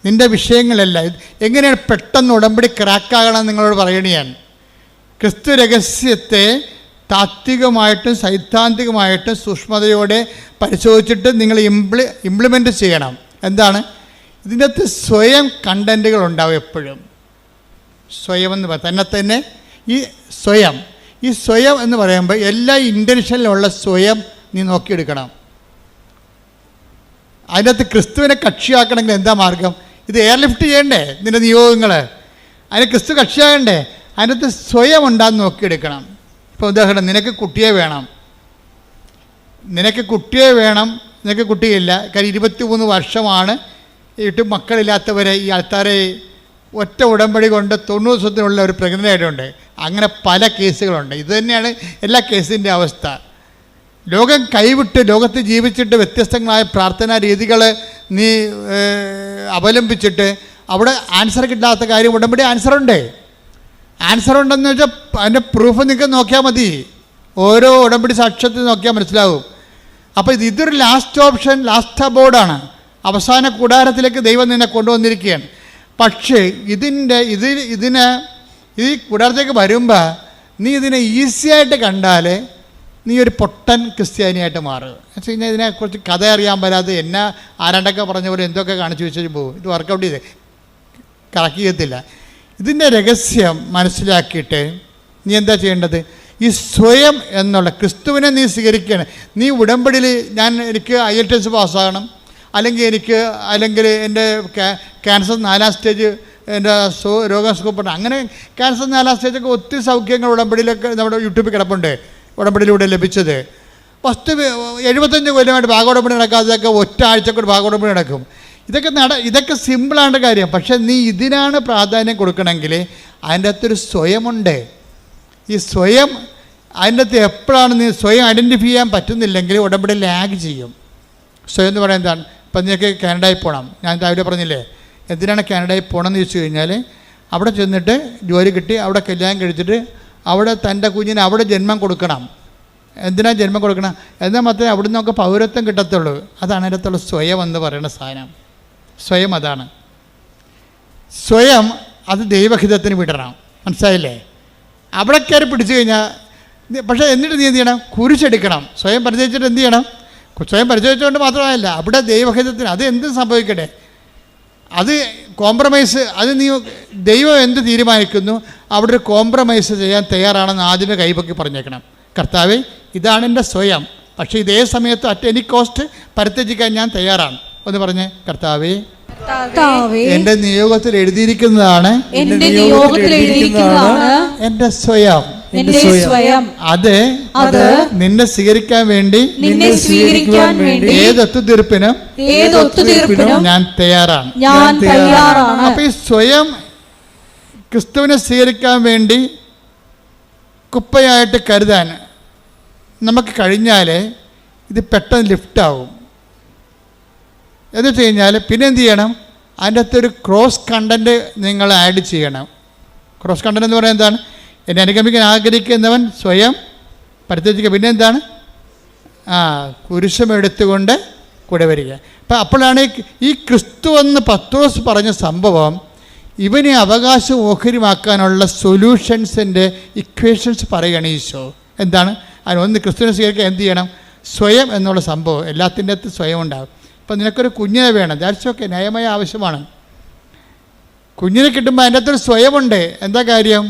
നിൻ്റെ വിഷയങ്ങളല്ല. എങ്ങനെയാണ് പെട്ടെന്ന് ഉടമ്പടി ക്രാക്കാകണം നിങ്ങളോട് പറയണ ഞാൻ. ക്രിസ്തു രഹസ്യത്തെ താത്വികമായിട്ടും സൈദ്ധാന്തികമായിട്ടും സൂക്ഷ്മതയോടെ പരിശോധിച്ചിട്ട് നിങ്ങൾ ഇംപ്ലിമെൻ്റ് ചെയ്യണം. എന്താണ് ഇതിൻ്റെ അകത്ത്? സ്വയം കണ്ടൻറ്റുകൾ ഉണ്ടാവും എപ്പോഴും. സ്വയം എന്ന് തന്നെ ഈ സ്വയം എന്ന് പറയുമ്പോൾ എല്ലാ ഇൻറ്റൻഷനിലുള്ള സ്വയം നീ നോക്കിയെടുക്കണം. അതിനകത്ത് ക്രിസ്തുവിനെ കക്ഷിയാക്കണമെങ്കിൽ എന്താ മാർഗം? ഇത് എയർലിഫ്റ്റ് ചെയ്യണ്ടേ നിൻ്റെ നിയോഗങ്ങൾ? അതിന് ക്രിസ്തു കക്ഷിയാകണ്ടേ? അതിനകത്ത് സ്വയം ഉണ്ടാകുന്ന നോക്കിയെടുക്കണം. ഇപ്പോൾ ഉദാഹരണം, നിനക്ക് കുട്ടിയെ വേണം, നിനക്ക് കുട്ടിയില്ല. കാര്യം 23 വർഷമാണ് മക്കളില്ലാത്തവരെ ഈ ആൾക്കാരെ ഒറ്റ ഉടമ്പടി കൊണ്ട് 90 ദിവസത്തിനുള്ള ഒരു പ്രഗ്നൻ്റ് ആയിട്ടുണ്ട്. അങ്ങനെ പല കേസുകളുണ്ട്. ഇത് തന്നെയാണ് എല്ലാ കേസിൻ്റെ അവസ്ഥ. ലോകം കൈവിട്ട് ലോകത്ത് ജീവിച്ചിട്ട് വ്യത്യസ്തങ്ങളായ പ്രാർത്ഥനാ രീതികൾ നീ അവലംബിച്ചിട്ട് അവിടെ ആൻസർ കിട്ടാത്ത കാര്യം ഉടമ്പടി ആൻസറുണ്ടെന്ന് വെച്ചാൽ അതിൻ്റെ പ്രൂഫ് നിങ്ങൾക്ക് നോക്കിയാൽ മതി. ഓരോ ഉടമ്പടി സാക്ഷ്യത്തിൽ നോക്കിയാൽ മനസ്സിലാവും. അപ്പോൾ ഇതൊരു ലാസ്റ്റ് ഓപ്ഷൻ, ലാസ്റ്റ് അബോർഡാണ്. അവസാന കൂടാരത്തിലേക്ക് ദൈവം നിന്നെ കൊണ്ടുവന്നിരിക്കുകയാണ്. പക്ഷേ ഈ കൂടാരത്തേക്ക് വരുമ്പോൾ നീ ഇതിനെ ഈസിയായിട്ട് കണ്ടാൽ നീ ഒരു പൊട്ടൻ ക്രിസ്ത്യാനിയായിട്ട് മാറുക. എന്ന് വെച്ച് കഴിഞ്ഞാൽ ഇതിനെക്കുറിച്ച് കഥ അറിയാൻ വരാതെ എന്നെ ആരാണ്ടൊക്കെ പറഞ്ഞ പോലെ എന്തൊക്കെ കാണിച്ചു വെച്ചിട്ട് പോകും. ഇത് വർക്കൗട്ട് ചെയ്ത് കറക്റ്റ് ചെയ്യത്തില്ല. ഇതിൻ്റെ രഹസ്യം മനസ്സിലാക്കിയിട്ട് നീ എന്താ ചെയ്യേണ്ടത്? ഈ സ്വയം എന്നുള്ള ക്രിസ്തുവിനെ നീ സ്വീകരിക്കുകയാണ്. നീ ഉടമ്പടിയിൽ എനിക്ക് IELTS പാസ്സാകണം, അല്ലെങ്കിൽ എൻ്റെ ക്യാൻസർ 4ാം സ്റ്റേജ് എൻ്റെ രോഗം സുഖപ്പെടണം. അങ്ങനെ ക്യാൻസർ 4ാം സ്റ്റേജൊക്കെ ഒത്തിരി സൗഖ്യങ്ങൾ ഉടമ്പടിയിലൊക്കെ നമ്മുടെ യൂട്യൂബിൽ കിടപ്പുണ്ട്. ഉടമ്പടിയിലൂടെ ലഭിച്ചത് 75 കൊല്ലമായിട്ട് ഭാഗോടമ്പടി നടക്കാത്തതൊക്കെ ഒറ്റ ആഴ്ചക്ക് ഒരു ഭാഗോടമ്പടി നടക്കും. ഇതൊക്കെ സിമ്പിളാണ് കാര്യം. പക്ഷേ നീ ഇതിനാണ് പ്രാധാന്യം കൊടുക്കണമെങ്കിൽ അതിൻ്റെ അകത്തൊരു സ്വയമുണ്ട്. ഈ സ്വയം അതിൻ്റെ അകത്ത് എപ്പോഴാണ് നീ സ്വയം ഐഡൻറ്റിഫൈ ചെയ്യാൻ പറ്റുന്നില്ലെങ്കിൽ ഉടമ്പടി ലാഗ് ചെയ്യും. സ്വയം എന്ന് പറയുന്നത് എന്താണ്? ഇപ്പം നിനക്ക് കാനഡയിൽ പോകണം. ഞാൻ രാവിലെ പറഞ്ഞില്ലേ എന്തിനാണ് കാനഡയിൽ പോകണമെന്ന് ചോദിച്ചു കഴിഞ്ഞാൽ, അവിടെ ചെന്നിട്ട് ജോലി കിട്ടി, അവിടെ കല്യാണം കഴിച്ചിട്ട് അവിടെ തൻ്റെ കുഞ്ഞിന് അവിടെ ജന്മം കൊടുക്കണം. എന്തിനാണ് ജന്മം കൊടുക്കണം? എന്നാൽ മാത്രമേ അവിടെ നിന്നൊക്കെ പൗരത്വം കിട്ടത്തുള്ളൂ. അതാണ് അതിനകത്തുള്ള സ്വയം എന്ന് പറയുന്ന സാധനം. സ്വയം അതാണ്. സ്വയം അത് ദൈവഹിതത്തിന് വിടണം. മനസ്സിലായില്ലേ? അവിടെ കയറി പിടിച്ചു കഴിഞ്ഞാൽ പക്ഷേ എന്നിട്ട് നീ എന്ത് ചെയ്യണം? കുരിശെടുക്കണം. സ്വയം പരിചയിച്ചിട്ട് എന്ത് ചെയ്യണം? സ്വയം പരിചയിച്ചുകൊണ്ട് മാത്രമല്ല അവിടെ ദൈവഹിതത്തിന് അത് എന്ത് സംഭവിക്കട്ടെ, അത് കോംപ്രമൈസ്, അത് നീ ദൈവം എന്ത് തീരുമാനിക്കുന്നു അവിടെ ഒരു കോംപ്രമൈസ് ചെയ്യാൻ തയ്യാറാണെന്ന് ആദ്യമേ കൈപൊക്കി പറഞ്ഞേക്കണം. കർത്താവേ, ഇതാണ് എൻ്റെ സ്വയം, പക്ഷേ ഇതേ സമയത്ത് അറ്റ് എനി കോസ്റ്റ് പരിത്യജിക്കാൻ ഞാൻ തയ്യാറാണ് എന്ന് പറഞ്ഞ്, കർത്താവേ എൻ്റെ നിയോഗത്തിൽ എഴുതിയിരിക്കുന്നതാണ് എൻ്റെ സ്വയം. അത് നിന്നെ സ്വീകരിക്കാൻ വേണ്ടി ഏതൊത്തുതീർപ്പിനും ഞാൻ തയ്യാറാണ്. അപ്പൊ ഈ സ്വയം ക്രിസ്തുവിനെ സ്വീകരിക്കാൻ വേണ്ടി കുപ്പയായിട്ട് കരുതാൻ നമുക്ക് കഴിഞ്ഞാൽ ഇത് പെട്ടെന്ന് ലിഫ്റ്റാവും. എന്ന് വെച്ച് കഴിഞ്ഞാൽ പിന്നെ എന്ത് ചെയ്യണം? അതിൻ്റെ അകത്തൊരു ക്രോസ് കണ്ടൻറ്റ് നിങ്ങൾ ആഡ് ചെയ്യണം. ക്രോസ് കണ്ടൻറ്റ് എന്ന് പറയുന്നത് എന്താണ്? എന്നെ അനുഗമിക്കാൻ ആഗ്രഹിക്കുന്നവൻ സ്വയം പരിത്യജിക്കുക. പിന്നെ എന്താണ്? കുരിശമെടുത്തുകൊണ്ട് കൂടെ വരിക. അപ്പം അപ്പോഴാണ് ഈ ക്രിസ്തു എന്ന് പത്രോസ് പറഞ്ഞ സംഭവം ഇവനെ അവകാശം ഓഹരിമാക്കാനുള്ള സൊല്യൂഷൻസിൻ്റെ ഇക്വേഷൻസ് പറയുകയാണ് ഈശോ. എന്താണ്? അതിനൊന്ന് ക്രിസ്തുവിനെ സ്വീകരിക്കാൻ എന്ത് ചെയ്യണം? സ്വയം എന്നുള്ള സംഭവം എല്ലാത്തിൻ്റെ അകത്ത് സ്വയം ഉണ്ടാകും. ഇപ്പം നിനക്കൊരു കുഞ്ഞിനെ വേണം, ദാറ്റ്സ് ഓക്കെ, ന്യായമായ ആവശ്യമാണ്. കുഞ്ഞിനെ കിട്ടുമ്പോൾ അതിൻ്റെ അകത്തൊരു സ്വയമുണ്ട്. എന്താ കാര്യം?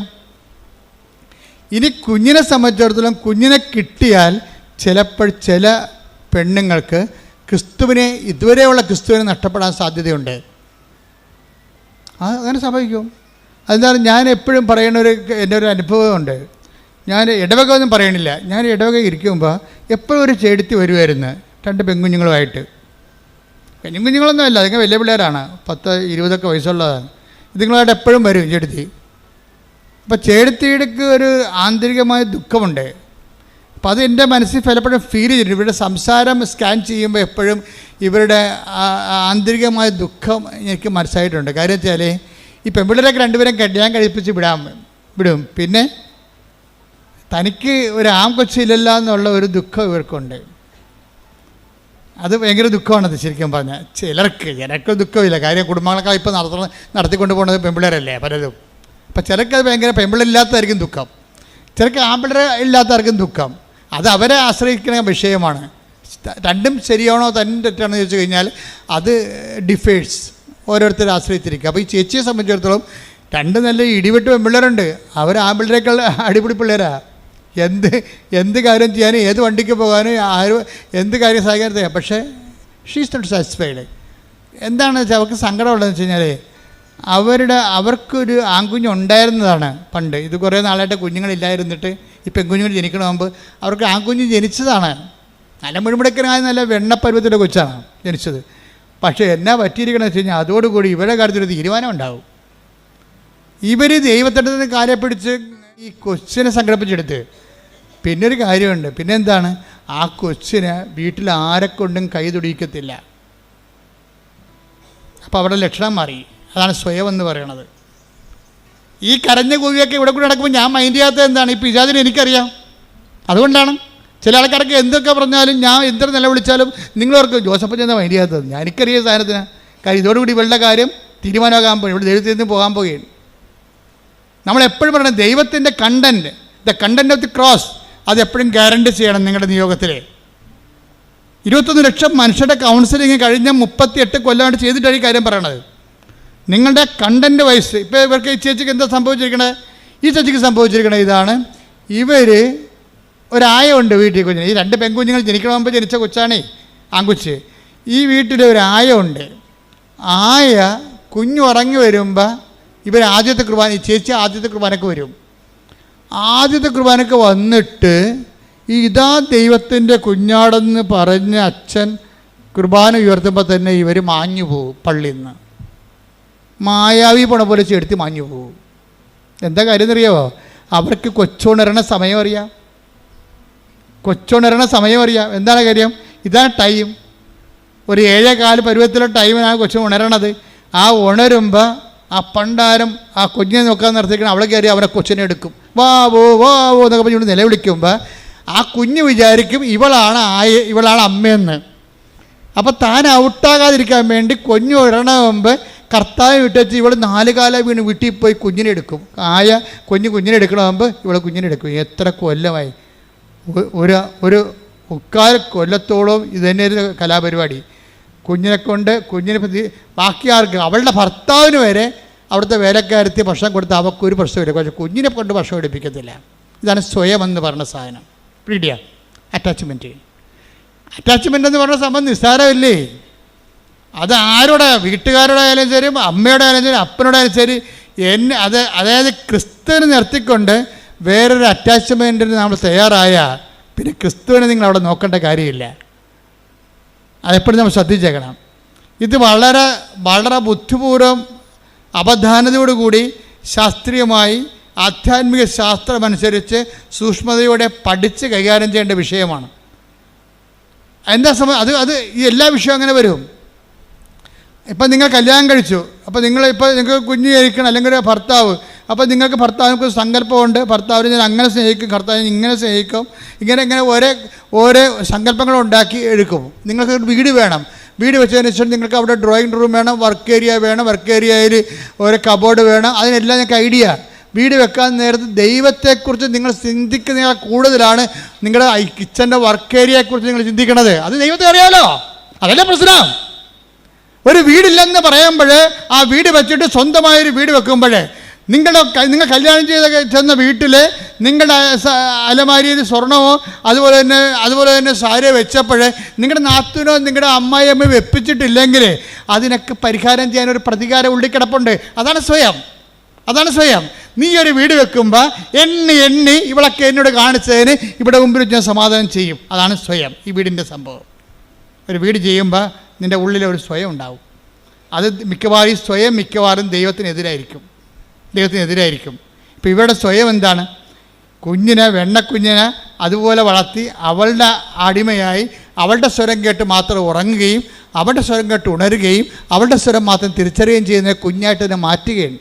ഇനി കുഞ്ഞിനെ സംബന്ധിച്ചിടത്തോളം കുഞ്ഞിനെ കിട്ടിയാൽ ചിലപ്പോൾ ചില പെണ്ണുങ്ങൾക്ക് ക്രിസ്തുവിനെ ഇതുവരെയുള്ള ക്രിസ്തുവിനെ നഷ്ടപ്പെടാൻ സാധ്യതയുണ്ട്. അങ്ങനെ സംഭവിക്കും. അതെന്താണ്? ഞാൻ എപ്പോഴും പറയുന്ന എൻ്റെ ഒരു അനുഭവമുണ്ട്. ഞാൻ ഇടവക ഒന്നും പറയണില്ല. ഞാൻ ഇടവക ഇരിക്കുമ്പോൾ എപ്പോഴും ഒരു ചേടുത്തി വരുമായിരുന്നു 2 പെൺകുഞ്ഞുങ്ങളുമായിട്ട്. പെൺകുഞ്ഞുങ്ങളൊന്നും അല്ല, അതൊക്കെ വലിയ പിള്ളേരാണ്, 10-20 വയസ്സുള്ളതാണ്. ഇതുങ്ങളായിട്ട് എപ്പോഴും വരും ചേടുത്തി. അപ്പോൾ ചേടുത്തിയിടക്ക് ഒരു ആന്തരികമായ ദുഃഖമുണ്ട്. അപ്പോൾ അത് എൻ്റെ മനസ്സിൽ പലപ്പോഴും ഫീൽ ചെയ്തിട്ടുണ്ട്. ഇവരുടെ സംസാരം സ്കാൻ ചെയ്യുമ്പോൾ എപ്പോഴും ഇവരുടെ ആന്തരികമായ ദുഃഖം എനിക്ക് മനസ്സിലായിട്ടുണ്ട്. കാര്യം വെച്ചാൽ ഈ പെൺപിള്ളേരൊക്കെ 2 കല്യാണം കഴിപ്പിച്ച് വിടും. പിന്നെ തനിക്ക് ഒരു ആൺകൊച്ചില്ലല്ല എന്നുള്ള ഒരു ദുഃഖം ഇവർക്കുണ്ട്. അത് ഭയങ്കര ദുഃഖമാണത് ശരിക്കും പറഞ്ഞാൽ. ചിലർക്ക് ദുഃഖമില്ല. കാര്യം കുടുംബങ്ങളൊക്കെ ഇപ്പോൾ നടത്തിക്കൊണ്ട് പോകുന്നത് പെൺപിള്ളേരല്ലേ പലരും. അപ്പം ചിലർക്ക് അത് ഭയങ്കര പെൺപിള്ളേരില്ലാത്തതായിരിക്കും ദുഃഖം, ചിലർക്ക് ആൺപിള്ളേർ ഇല്ലാത്തവർക്കും ദുഃഖം. അത് അവരെ ആശ്രയിക്കുന്ന വിഷയമാണ്. രണ്ടും ശരിയാണോ തന്നെ തെറ്റാണോ എന്ന് ചോദിച്ചു കഴിഞ്ഞാൽ അത് ഡിഫേഴ്സ്, ഓരോരുത്തരെ ആശ്രയിച്ചിരിക്കുക. അപ്പോൾ ഈ ചേച്ചിയെ സംബന്ധിച്ചിടത്തോളം രണ്ട് നല്ല ഇടിവെട്ട് പെൺപിള്ളേരുണ്ട്. അവർ ആൺപിള്ളേരേക്കാൾ അടിപൊളി പിള്ളേരാണ്. എന്ത് കാര്യം ചെയ്യാനും ഏത് വണ്ടിക്ക് പോകാനും എന്ത് കാര്യം സഹായിക്കാനും ചെയ്യാം. പക്ഷേ ഷീസ് നോട്ട് സാറ്റിസ്ഫൈഡ്. എന്താണെന്ന് വെച്ചാൽ അവർക്ക് സങ്കടമുള്ളതെന്ന് വെച്ച് കഴിഞ്ഞാൽ അവർക്കൊരു ആൺകുഞ്ഞുണ്ടായിരുന്നതാണ് പണ്ട്. ഇത് കുറേ നാളായിട്ട് കുഞ്ഞുങ്ങളില്ലായിരുന്നിട്ട് ഈ പെൺകുഞ്ഞുങ്ങൾ ജനിക്കണ മുമ്പ് അവർക്ക് ആൺകുഞ്ഞ് ജനിച്ചതാണ്. നല്ല മുഴുമുടക്കനായ നല്ല വെണ്ണപ്പരുവത്തിൻ്റെ കൊച്ചാണ് ജനിച്ചത്. പക്ഷേ എന്നാ പറ്റിയിരിക്കണമെന്ന് വെച്ച് കഴിഞ്ഞാൽ അതോടുകൂടി ഇവരുടെ കാര്യത്തിലൊരു തീരുമാനം ഉണ്ടാവും. ഇവർ ദൈവത്തിൻ്റെ നിന്ന് കാര്യം പിടിച്ച് ഈ കൊച്ചിനെ സംഘടിപ്പിച്ചെടുത്ത് പിന്നൊരു കാര്യമുണ്ട്. പിന്നെ എന്താണ്, ആ കൊച്ചിനെ വീട്ടിൽ ആരെക്കൊണ്ടും കൈ തുടിക്കത്തില്ല. അപ്പോൾ അവിടെ ലക്ഷണം മാറി. അതാണ് സ്വയം എന്ന് പറയണത്. ഈ കരഞ്ഞ കൂവിയൊക്കെ ഇവിടെ കൂടെ നടക്കുമ്പോൾ ഞാൻ മൈൻഡ് ചെയ്യാത്തത് എന്താണ്, ഈ പിശാചിനെ എനിക്കറിയാം. അതുകൊണ്ടാണ് ചില ആൾക്കാർക്ക് എന്തൊക്കെ പറഞ്ഞാലും ഞാൻ എത്ര നിലവിളിച്ചാലും നിങ്ങളവർക്ക് ജോസഫ് ചെന്ന മൈൻഡ് ചെയ്യാത്തത്. ഞാൻ എനിക്കറിയാം സാധനത്തിന്. കാര്യം ഇതോടുകൂടി ഇവളുടെ കാര്യം തീരുമാനമാകാൻ പോകും. ഇവിടെ ദൈവത്തിൽ നിന്ന് പോകാൻ പോകുകയാണ്. നമ്മളെപ്പോഴും പറയണം ദൈവത്തിൻ്റെ content, the content of the cross, അതെപ്പോഴും ഗ്യാരണ്ടി ചെയ്യണം. നിങ്ങളുടെ നിയോഗത്തിൽ 21 ലക്ഷം മനുഷ്യരുടെ കൗൺസിലിങ് കഴിഞ്ഞ 38 കൊല്ലമായിട്ട് ചെയ്തിട്ടാണ് ഈ കാര്യം പറയണത്. നിങ്ങളുടെ കണ്ടൻറ്റ് വൈസ് ഇപ്പോൾ ഇവർക്ക് ഈ ചേച്ചിക്ക് എന്താ സംഭവിച്ചിരിക്കണേ, ഈ ചേച്ചിക്ക് സംഭവിച്ചിരിക്കണേ ഇതാണ്. ഇവർ ഒരായുണ്ട് വീട്ടിൽ കുഞ്ഞിന്. ഈ 2 പെൺകുഞ്ഞുങ്ങൾ ജനിക്കണമെങ്കിൽ ജനിച്ച കൊച്ചാണേ ആൺകുച്ച്. ഈ വീട്ടിൽ ഒരു ആയുണ്ട്. ആയ കുഞ്ഞു ഉറങ്ങി വരുമ്പോൾ ഇവർ ആദ്യത്തെ കുർബാന, ഈ ചേച്ചി ആദ്യത്തെ കുർബാനക്ക് വരും. ആദ്യത്തെ കുർബാനക്ക് വന്നിട്ട് ഇതാ ദൈവത്തിൻ്റെ കുഞ്ഞാടെന്ന് പറഞ്ഞ് അച്ഛൻ കുർബാന ഉയർത്തുമ്പോൾ തന്നെ ഇവർ മാഞ്ഞു പോകും. പള്ളിയിൽ നിന്ന് മായാവി പോണ പോലെ ചെടുത്ത് മാഞ്ഞു പോകും. എന്താ കാര്യം എന്നറിയാമോ, അവർക്ക് കൊച്ചുണരണ സമയം അറിയാം. കൊച്ചുണരണ സമയം അറിയാം. എന്താണ് കാര്യം, ഇതാണ് ടൈം. ഒരു 7:15 പരുവത്തിലുള്ള ടൈമിനാണ് കൊച്ചു ഉണരണത്. ആ ഉണരുമ്പോൾ ആ പണ്ടാരം ആ കുഞ്ഞിനെ നോക്കാൻ നിർത്തിക്കണം. അവളെ കയറി അവരെ കൊച്ചിനെ എടുക്കും. വാവോ വാവോ എന്നൊക്കെ പറഞ്ഞുകൊണ്ട് നിലവിളിക്കുമ്പോൾ ആ കുഞ്ഞ് വിചാരിക്കും ഇവളാണ് അമ്മയെന്ന്. അപ്പോൾ താൻ ഔട്ടാകാതിരിക്കാൻ വേണ്ടി കുഞ്ഞു ഇടണ മുമ്പ് കർത്താവ് വിട്ടേച്ച് ഇവൾ 4 കാലം വീണ് വീട്ടിൽ പോയി കുഞ്ഞിനെ എടുക്കും. കുഞ്ഞിനെ എടുക്കണ മുമ്പ് ഇവളെ കുഞ്ഞിനെ എടുക്കും. എത്ര കൊല്ലമായി, ഒരു 3/4 കൊല്ലത്തോളം ഇതുതന്നെയായിരുന്നു കലാപരിപാടി. കുഞ്ഞിനെ ബാക്കി ആർക്ക്, അവളുടെ ഭർത്താവിന് വരെ അവിടുത്തെ വേലക്കാരത്തി ഭക്ഷണം കൊടുത്ത് അവൾക്കൊരു പ്രശ്നമില്ല. പക്ഷേ കുഞ്ഞിനെ കൊണ്ട് ഭക്ഷണം എടുപ്പിക്കത്തില്ല. ഇതാണ് സ്വയം എന്ന് പറഞ്ഞ സാധനം. പിടിയ അറ്റാച്ച്മെൻറ്റ് എന്ന് പറഞ്ഞ സംഭവം നിസ്സാരമില്ലേ. അത് ആരോടെ, വീട്ടുകാരോടായാലും ശരി, അമ്മയോടായാലും ശരി, അപ്പനോടായാലും ശരി, അതായത് ക്രിസ്തുവിനെ നിർത്തിക്കൊണ്ട് വേറൊരു അറ്റാച്ച്മെൻറ്റിന് നമ്മൾ തയ്യാറായാൽ പിന്നെ ക്രിസ്തുവിനെ നിങ്ങൾ അവിടെ നോക്കേണ്ട കാര്യമില്ല. അതെപ്പോഴും നമ്മൾ ശ്രദ്ധിച്ചേക്കണം. ഇത് വളരെ വളരെ ബുദ്ധിപൂർവ്വം അവധാനതയോടുകൂടി ശാസ്ത്രീയമായി ആധ്യാത്മിക ശാസ്ത്രമനുസരിച്ച് സൂക്ഷ്മതയോടെ പഠിച്ച് കൈകാര്യം ചെയ്യേണ്ട വിഷയമാണ്. എന്താ അത് ഈ എല്ലാ വിഷയവും അങ്ങനെ വരും. ഇപ്പം നിങ്ങൾ കല്യാണം കഴിച്ചു, അപ്പോൾ നിങ്ങൾക്ക് കുഞ്ഞ് ജനിക്കണം, അല്ലെങ്കിൽ ഒരു ഭർത്താവ്. അപ്പോൾ നിങ്ങൾക്ക് ഭർത്താവിനൊക്കെ സങ്കല്പമുണ്ട്, ഭർത്താവിനെ ഞാൻ അങ്ങനെ സ്നേഹിക്കും, ഭർത്താവിനെ ഇങ്ങനെ സ്നേഹിക്കും, ഇങ്ങനെ ഓരോ സങ്കല്പങ്ങൾ ഉണ്ടാക്കി എടുക്കും. നിങ്ങൾക്ക് വീട് വേണം, വീട് വെച്ചതിന് ശേഷം നിങ്ങൾക്ക് അവിടെ ഡ്രോയിങ് റൂം വേണം, വർക്ക് ഏരിയ വേണം, വർക്ക് ഏരിയയിൽ ഓരോ കബോർഡ് വേണം. അതിനെല്ലാം ഞങ്ങൾക്ക് ഐഡിയ. വീട് വെക്കാൻ നേരത്ത് ദൈവത്തെക്കുറിച്ച് നിങ്ങൾ ചിന്തിക്കുന്നതിനേക്കാൾ കൂടുതലാണ് നിങ്ങളുടെ കിച്ചൻ്റെ വർക്ക് ഏരിയയെക്കുറിച്ച് നിങ്ങൾ ചിന്തിക്കണത്. അത് ദൈവത്തെ അറിയാമല്ലോ, അതല്ലേ പ്രശ്നം. ഒരു വീടില്ലെന്ന് പറയുമ്പോൾ ആ വീട് വെച്ചിട്ട് സ്വന്തമായൊരു വീട് വെക്കുമ്പോൾ നിങ്ങൾ കല്യാണം ചെന്ന വീട്ടിൽ നിങ്ങളുടെ അലമാരിയിൽ സ്വർണമോ അതുപോലെ തന്നെ സാരിയോ വെച്ചപ്പോൾ നിങ്ങളുടെ നാത്തൂനോ നിങ്ങളുടെ അമ്മായിയമ്മ വെപ്പിച്ചിട്ടില്ലെങ്കിൽ അതിനൊക്കെ പരിഹാരം ചെയ്യാനൊരു പ്രതികാരം ഉള്ളിക്കിടപ്പുണ്ട്. അതാണ് സ്വയം. നീ ഒരു വീട് വെക്കുമ്പോൾ എണ്ണി ഇവളൊക്കെ എന്നോട് കാണിച്ചതിന് ഇവിടെ മുമ്പിൽ ഞാൻ സമാധാനം ചെയ്യും. അതാണ് സ്വയം, ഈ വീടിൻ്റെ സംഭവം. ഒരു വീട് ചെയ്യുമ്പോൾ നിൻ്റെ ഉള്ളിലൊരു സ്വയം ഉണ്ടാവും. അത് മിക്കവാറും ദൈവത്തിനെതിരായിരിക്കും. ഇപ്പോൾ ഇവരുടെ സ്വയം എന്താണ്, വെണ്ണക്കുഞ്ഞിനെ അതുപോലെ വളർത്തി അവളുടെ അടിമയായി അവളുടെ സ്വരം കേട്ട് മാത്രം ഉറങ്ങുകയും അവളുടെ സ്വരം കേട്ട് ഉണരുകയും അവളുടെ സ്വരം മാത്രം തിരിച്ചറിയുകയും ചെയ്യുന്ന കുഞ്ഞായിട്ട് തന്നെ മാറ്റുകയാണ്.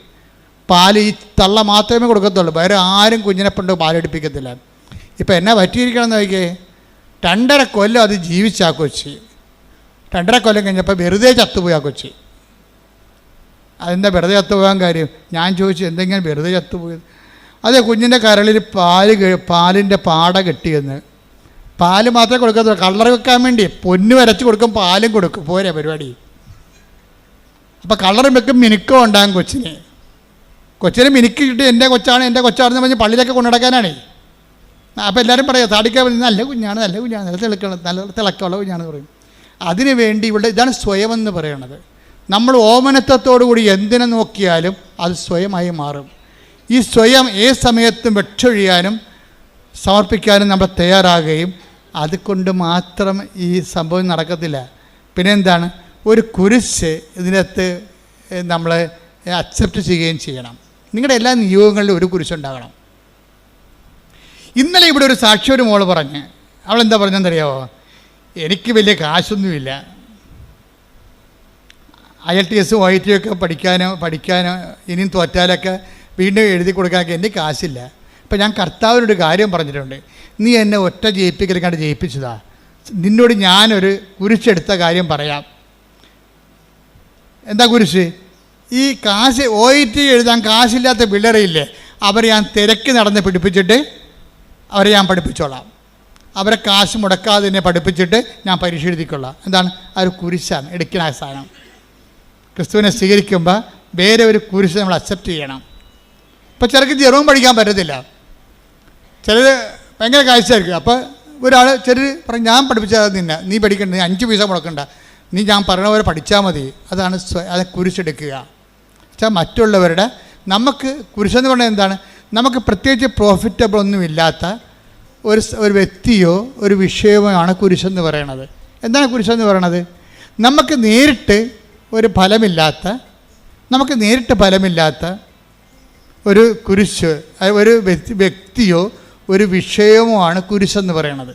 പാല് ഈ തള്ള മാത്രമേ കൊടുക്കത്തുള്ളൂ, വേറെ ആരും കുഞ്ഞിനെ കൊണ്ട് പാലെടുപ്പിക്കത്തില്ല. ഇപ്പം എന്നാ പറ്റിയിരിക്കണമെന്ന് നോക്കിയേ, 2.5 കൊല്ലം അത് ജീവിച്ചാ കൊച്ചി. 2.5 കൊല്ലം കഴിഞ്ഞപ്പോൾ വെറുതെ ചത്തുപോയി ആ കൊച്ചി. അതെന്താ വെറുതെ ചത്തുപോകാൻ കാര്യം? ഞാൻ ചോദിച്ചു, എന്തെങ്കിലും വെറുതെ ചത്തുപോയത്? അതെ, കുഞ്ഞിൻ്റെ കരളിൽ പാലിൻ്റെ പാട കെട്ടിയെന്ന്. പാല് മാത്രമേ കൊടുക്കത്തുള്ളൂ, കളർ വെക്കാൻ വേണ്ടി പൊന്ന് വരച്ച് കൊടുക്കും, പാലും കൊടുക്കും, പോരെ പരിപാടി. അപ്പോൾ കളറും വെക്കും, മിനുക്കം ഉണ്ടാകും കൊച്ചിനെ മിനുക്കി കിട്ടി. എൻ്റെ കൊച്ചാണെന്ന് പറഞ്ഞ് പള്ളിയിലൊക്കെ കൊണ്ടു നടക്കാനാണ്. അപ്പോൾ എല്ലാവരും പറയാം, താടിക്കാൻ നല്ല കുഞ്ഞാണ്, നല്ല തിളക്കമുള്ള കുഞ്ഞാണെന്ന് പറയും. അതിനു വേണ്ടി ഇവിടെ ഇതാണ് സ്വയം എന്ന് പറയണത്. നമ്മൾ ഓമനത്വത്തോടുകൂടി എന്തിനെ നോക്കിയാലും അത് സ്വയമായി മാറും. ഈ സ്വയം ഏത് സമയത്തും വെച്ചൊഴിയാനും സമർപ്പിക്കാനും നമ്മൾ തയ്യാറാകുകയും അതുകൊണ്ട് മാത്രം ഈ സംഭവം നടക്കത്തില്ല. പിന്നെ എന്താണ്? ഒരു കുരിശ് ഇതിനകത്ത് നമ്മൾ അക്സെപ്റ്റ് ചെയ്യുകയും ചെയ്യണം. നിങ്ങളുടെ എല്ലാ നിയോഗങ്ങളിലും ഒരു കുരിശുണ്ടാകണം. ഇന്നലെ ഇവിടെ ഒരു സാക്ഷി ഒരു മോള് പറഞ്ഞ്, അവളെന്താ പറഞ്ഞെന്നറിയാമോ? എനിക്ക് വലിയ കാശൊന്നുമില്ല, IELTS OIT ഒക്കെ പഠിക്കാനോ ഇനിയും തോറ്റാലൊക്കെ വീണ്ടും എഴുതി കൊടുക്കാനൊക്കെ എനിക്ക് കാശില്ല. ഇപ്പം ഞാൻ കർത്താവിനൊരു കാര്യം പറഞ്ഞിട്ടുണ്ട്, നീ എന്നെ ഒറ്റ ജയിപ്പിക്കൽ കണ്ട് ജയിപ്പിച്ചതാ, നിന്നോട് ഞാനൊരു കുരിശെടുത്ത കാര്യം പറയാം. എന്താ കുരിശ്? ഈ കാശ് OIT എഴുതാൻ കാശില്ലാത്ത പിള്ളേരെയില്ലേ, അവരെ ഞാൻ തിരക്ക് നടന്ന് പിടിപ്പിച്ചിട്ട് അവരെ ഞാൻ പഠിപ്പിച്ചോളാം. അവരെ കാശ് മുടക്കാതെ തന്നെ പഠിപ്പിച്ചിട്ട് ഞാൻ പരീക്ഷ എഴുതിക്കൊള്ളാം. എന്താണ്? ആ ഒരു കുരിശാണ് എടുക്കുന്ന ആ സാധനം. ക്രിസ്തുവിനെ സ്വീകരിക്കുമ്പോൾ വേറെ ഒരു കുരിശ് നമ്മൾ അക്സെപ്റ്റ് ചെയ്യണം. ഇപ്പോൾ ചിലർക്ക് ജെറവും പഠിക്കാൻ പറ്റത്തില്ല, ചിലർ ഭയങ്കര കാഴ്ചയായിരിക്കും. അപ്പോൾ ഒരാൾ ചിലർ പറയും, ഞാൻ പഠിപ്പിച്ചാൽ നീ പഠിക്കണ്ട, നീ 5 പൈസ മുടക്കണ്ട, നീ ഞാൻ പറഞ്ഞ പോലെ പഠിച്ചാൽ മതി. അതാണ് അത് കുരിശെടുക്കുക. വെച്ചാൽ മറ്റുള്ളവരുടെ, നമുക്ക് കുരിശെന്ന് പറഞ്ഞാൽ എന്താണ്? നമുക്ക് പ്രത്യേകിച്ച് പ്രോഫിറ്റബിൾ ഒന്നുമില്ലാത്ത ഒരു വ്യക്തിയോ ഒരു വിഷയമോ ആണ് കുരിശെന്ന് പറയണത്. എന്താണ് കുരിശെന്ന് പറയണത്? നമുക്ക് നേരിട്ട് ഫലമില്ലാത്ത ഒരു കുരിശ്, ഒരു വ്യക്തിയോ ഒരു വിഷയമോ ആണ് കുരിശെന്ന് പറയണത്.